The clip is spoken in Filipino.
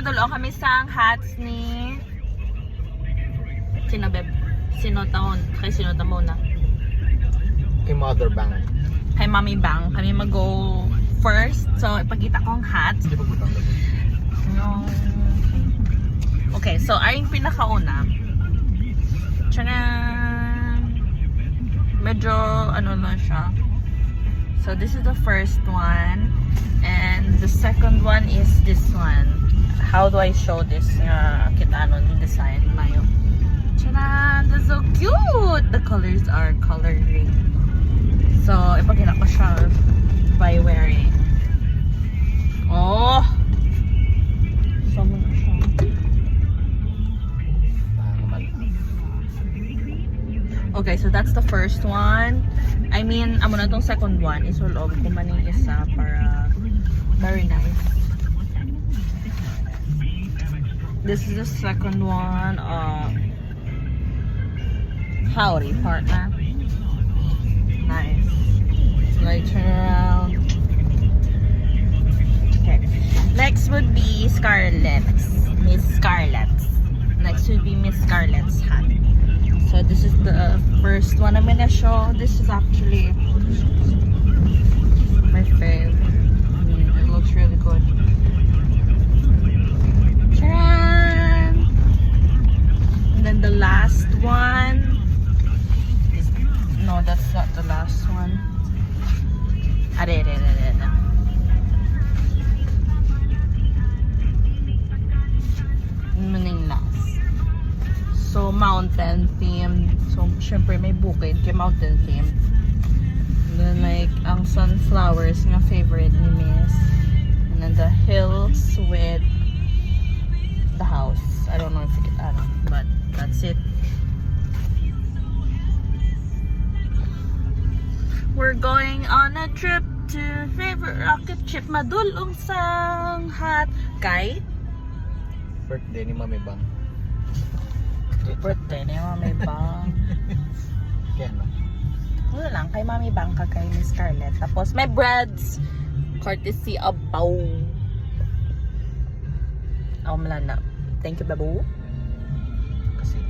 madulo kami sa hats ni sino beb? Sino taon? Kay sino tamo na? Kay Mother Bang. Kay Mommy Bang. Kami mag-go first. So, ipakita ko ang hats. Hindi pa butang lang. No. Okay, so aring pinakauna. Tchanan! Medyo ano na siya. So this is the first one. And the second one is this one. How do I show this? Kita ano yung design mayo. Tchanan! That's so cute! The colors are coloring. So, ipakita ko siya by wearing. Oh! Okay, so that's the first one. I mean, amo na tong second one. Isulog ko man yung isa para very nice. This is the second one. Howdy, partner. Nice. Like, turn around. Okay. Next would be Scarlett's. Miss Scarlett's. Next would be Miss Scarlett's hat. So this is the first one I'm gonna show. This is actually my fave. It looks really good. Tcharan! And then the last one. No, that's not the last one. So, mountain theme. So, syempre may bukid kay mountain theme. And then, like, ang sunflowers nga favorite ni Miss. And then the hills with the house. I don't know if you get but that's it. We're going on a trip to favorite rocket ship. Madulong sang hat. Kay? Birthday ni Mami Bang. Birthday ni Mami Bang. Kaya na. Wala lang, kay Mami Bang ka kay Miss Scarlett. Tapos may breads. Courtesy of Pau. Ako malana. Thank you, babu. Kasi